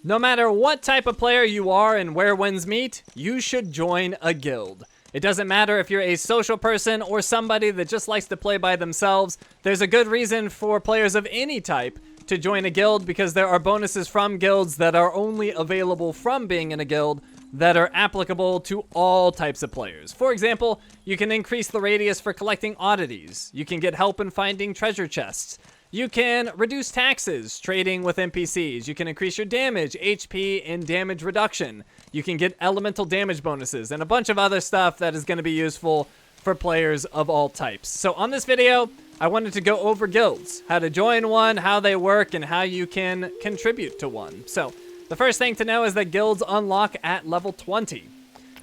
No matter what type of player you are and where winds meet, you should join a guild. It doesn't matter if you're a social person or somebody that just likes to play by themselves. There's a good reason for players of any type to join a guild because there are bonuses from guilds that are only available from being in a guild that are applicable to all types of players. For example, you can increase the radius for collecting oddities. You can get help in finding treasure chests. You can reduce taxes trading with NPCs. You can increase your damage, HP, and damage reduction. You can get elemental damage bonuses and a bunch of other stuff that is going to be useful for players of all types. So on this video, I wanted to go over guilds, how to join one, how they work, and how you can contribute to one. So the first thing to know is that guilds unlock at level 20.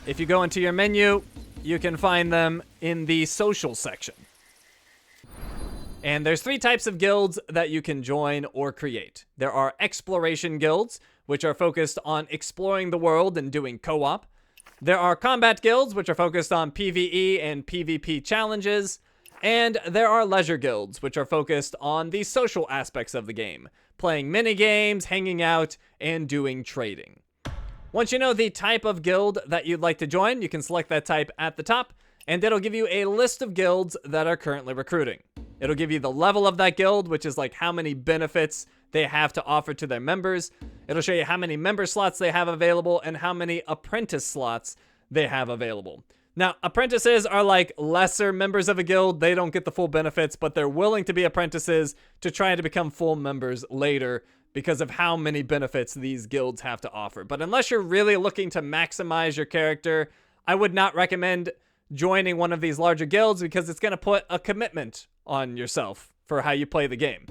If you go into your menu, you can find them in the social section. And there's 3 types of guilds that you can join or create. There are exploration guilds, which are focused on exploring the world and doing co-op. There are combat guilds, which are focused on PvE and PvP challenges. And there are leisure guilds, which are focused on the social aspects of the game, playing mini-games, hanging out, and doing trading. Once you know the type of guild that you'd like to join, you can select that type at the top, and it'll give you a list of guilds that are currently recruiting. It'll give you the level of that guild, which is like how many benefits they have to offer to their members. It'll show you how many member slots they have available and how many apprentice slots they have available. Now, apprentices are like lesser members of a guild. They don't get the full benefits, but they're willing to be apprentices to try to become full members later because of how many benefits these guilds have to offer. But unless you're really looking to maximize your character, I would not recommend joining one of these larger guilds because it's going to put a commitment on yourself for how you play the game.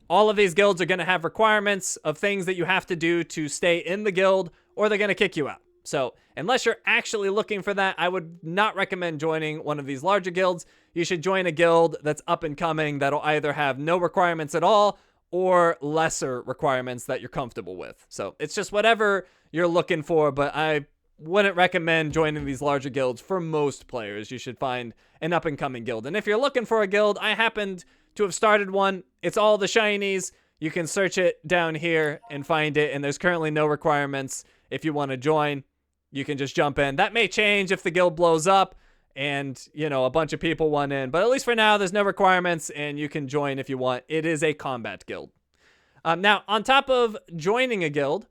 All of these guilds are going to have requirements of things that you have to do to stay in the guild, or they're going to kick you out. So unless you're actually looking for that, I would not recommend joining one of these larger guilds. You should join a guild that's up and coming that'll either have no requirements at all or lesser requirements that you're comfortable with. So it's just whatever you're looking for, but I wouldn't recommend joining these larger guilds for most players. You should find an up and coming guild. And if you're looking for a guild, I happened to have started one. It's all the Shinies. You can search it down here and find it, and there's currently no requirements. If you want to join, you can just jump in. That may change if the guild blows up and, you know, a bunch of people want in. But at least for now, there's no requirements, and you can join if you want. It is a combat guild. Now, on top of joining a guild,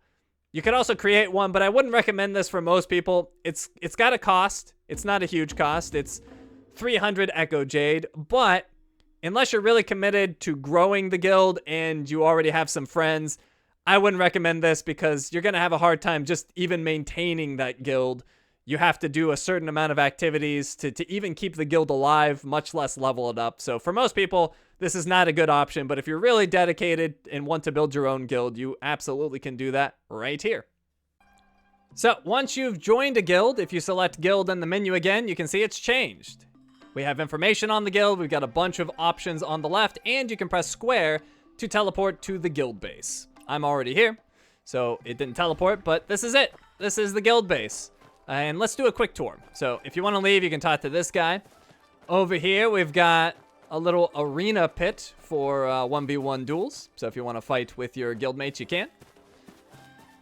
you could also create one, but I wouldn't recommend this for most people. It's got a cost. It's not a huge cost. It's 300 Echo Jade, but unless you're really committed to growing the guild and you already have some friends, I wouldn't recommend this because you're going to have a hard time just even maintaining that guild. You have to do a certain amount of activities to even keep the guild alive, much less level it up. So for most people, this is not a good option, but if you're really dedicated and want to build your own guild, you absolutely can do that right here. So once you've joined a guild, if you select guild in the menu again, you can see it's changed. We have information on the guild, we've got a bunch of options on the left, and you can press square to teleport to the guild base. I'm already here, so it didn't teleport, but this is it. This is the guild base. And let's do a quick tour. So if you want to leave, you can talk to this guy. Over here, we've got a little arena pit for 1v1 duels. So if you want to fight with your guildmates, you can.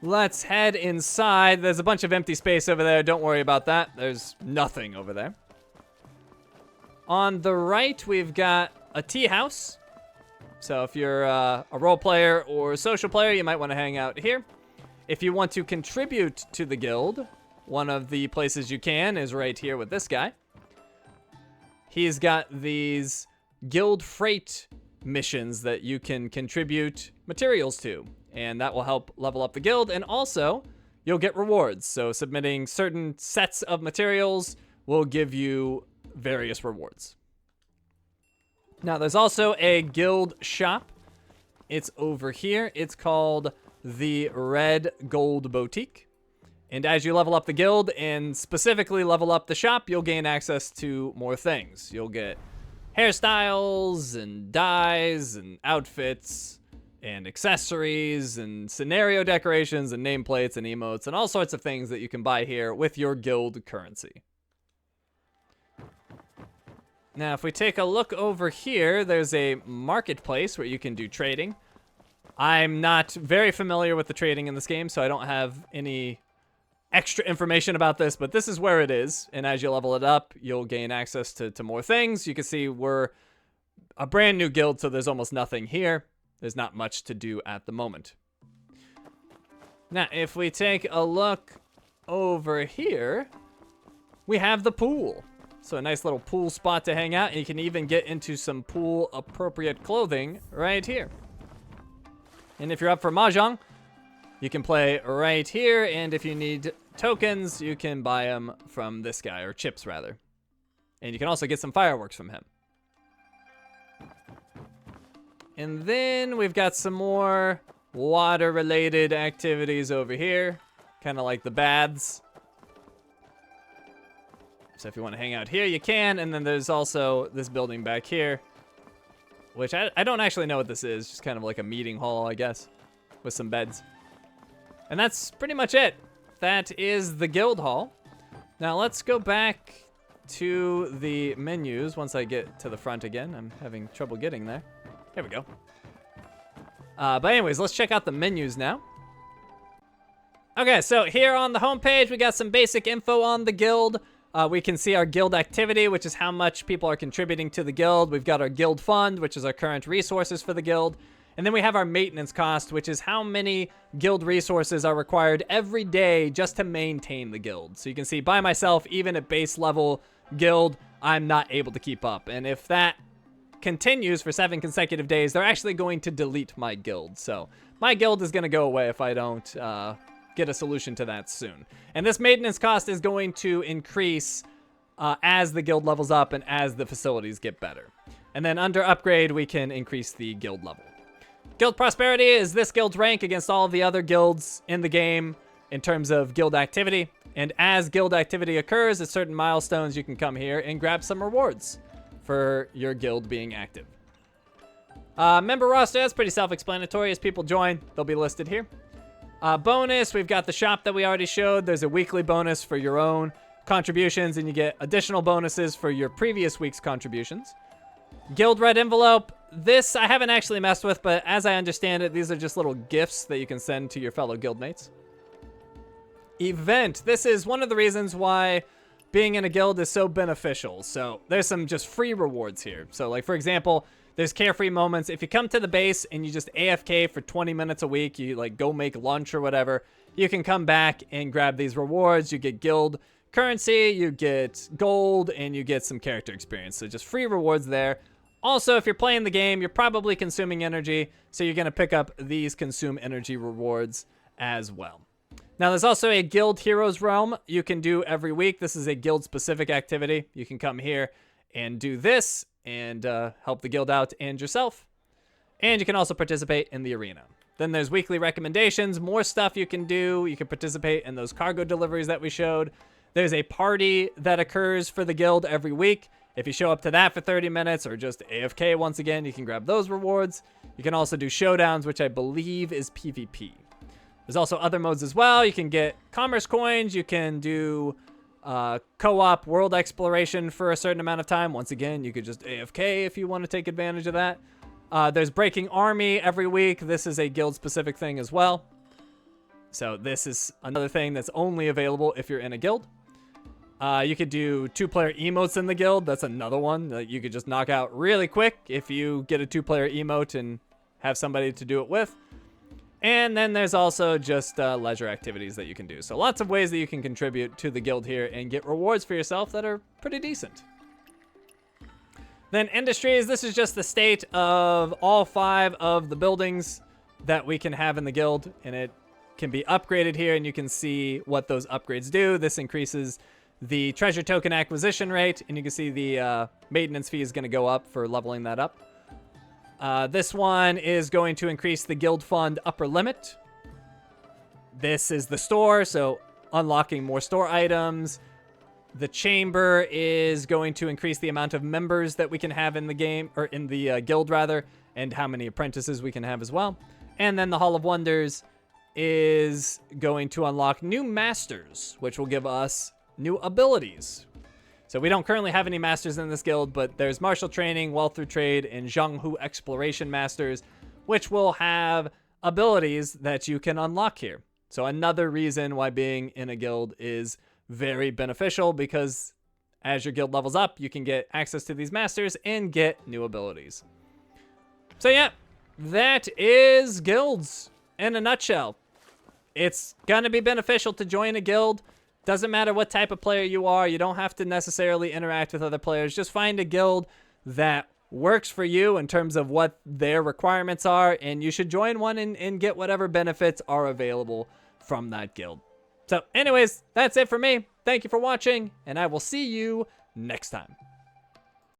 Let's head inside. There's a bunch of empty space over there. Don't worry about that. There's nothing over there. On the right, we've got a tea house. So if you're a role player or a social player, you might want to hang out here. If you want to contribute to the guild, one of the places you can is right here with this guy. He's got these guild freight missions that you can contribute materials to, and that will help level up the guild, and also you'll get rewards. So submitting certain sets of materials will give you various rewards. Now there's also a guild shop. It's over here. It's called the Red Gold Boutique. And as you level up the guild and specifically level up the shop, you'll gain access to more things. You'll get hairstyles and dyes and outfits and accessories and scenario decorations and nameplates and emotes and all sorts of things that you can buy here with your guild currency. Now, if we take a look over here, there's a marketplace where you can do trading. I'm not very familiar with the trading in this game, so I don't have any extra information about this, but this is where it is. And as you level it up, you'll gain access to more things. You can see we're a brand new guild, so there's almost nothing here. There's not much to do at the moment. Now, if we take a look over here, we have the pool. So a nice little pool spot to hang out, and you can even get into some pool appropriate clothing right here. And if you're up for Mahjong, you can play right here, and if you need tokens, you can buy them from this guy, or chips rather. And you can also get some fireworks from him. And then we've got some more water-related activities over here, kind of like the baths. So if you want to hang out here, you can. And then there's also this building back here, which I don't actually know what this is. Just kind of like a meeting hall, I guess, with some beds. And that's pretty much it. That is the guild hall. Now let's go back to the menus once I get to the front again. I'm having trouble getting there. Here we go. But anyways, let's check out the menus now. Okay, so here on the homepage, we got some basic info on the guild. We can see our guild activity, which is how much people are contributing to the guild. We've got our guild fund, which is our current resources for the guild. And then we have our maintenance cost, which is how many guild resources are required every day just to maintain the guild. So you can see by myself, even at base level guild, I'm not able to keep up. And if that continues for 7 consecutive days, they're actually going to delete my guild. So my guild is going to go away if I don't get a solution to that soon. And this maintenance cost is going to increase as the guild levels up and as the facilities get better. And then under upgrade, we can increase the guild level. Guild prosperity is this guild's rank against all of the other guilds in the game in terms of guild activity. And as guild activity occurs at certain milestones, you can come here and grab some rewards for your guild being active. Member roster, that's pretty self-explanatory. As people join, they'll be listed here. Bonus, we've got the shop that we already showed. There's a weekly bonus for your own contributions, and you get additional bonuses for your previous week's contributions. Guild red envelope. This I haven't actually messed with, but as I understand it, these are just little gifts that you can send to your fellow guildmates. Event. This is one of the reasons why being in a guild is so beneficial. So there's some just free rewards here. So like, for example, there's carefree moments. If you come to the base and you just AFK for 20 minutes a week, you like go make lunch or whatever, you can come back and grab these rewards. You get guild currency, you get gold, and you get some character experience. So just free rewards there. Also, if you're playing the game, you're probably consuming energy, so you're going to pick up these consume energy rewards as well. Now, there's also a Guild Heroes Realm you can do every week. This is a guild-specific activity. You can come here and do this and help the guild out and yourself. And you can also participate in the arena. Then there's weekly recommendations, more stuff you can do. You can participate in those cargo deliveries that we showed. There's a party that occurs for the guild every week. If you show up to that for 30 minutes or just AFK once again, you can grab those rewards. You can also do showdowns, which I believe is PvP. There's also other modes as well. You can get commerce coins. You can do co-op world exploration for a certain amount of time. Once again, you could just AFK if you want to take advantage of that. There's Breaking Army every week. This is a guild-specific thing as well. So this is another thing that's only available if you're in a guild. You could do 2-player emotes in the guild. That's another one that you could just knock out really quick if you get a 2-player emote and have somebody to do it with. And then there's also just leisure activities that you can do. So lots of ways that you can contribute to the guild here and get rewards for yourself that are pretty decent. Then industries, this is just the state of all 5 of the buildings that we can have in the guild. And it can be upgraded here, and you can see what those upgrades do. This increases the treasure token acquisition rate, and you can see the maintenance fee is going to go up for leveling that up. This one is going to increase the guild fund upper limit. This is the store, so unlocking more store items. The chamber is going to increase the amount of members that we can have in the game, or in the guild rather, and how many apprentices we can have as well. And then the Hall of Wonders is going to unlock new masters, which will give us new abilities. So we don't currently have any masters in this guild, but there's martial training, wealth through trade, and Zhanghu exploration masters, which will have abilities that you can unlock here. So another reason why being in a guild is very beneficial, because as your guild levels up, you can get access to these masters and get new abilities. So yeah, that is guilds in a nutshell. It's gonna be beneficial to join a guild. Doesn't matter what type of player you are. You don't have to necessarily interact with other players. Just find a guild that works for you in terms of what their requirements are, and you should join one and get whatever benefits are available from that guild. So anyways, that's it for me. Thank you for watching, and I will see you next time.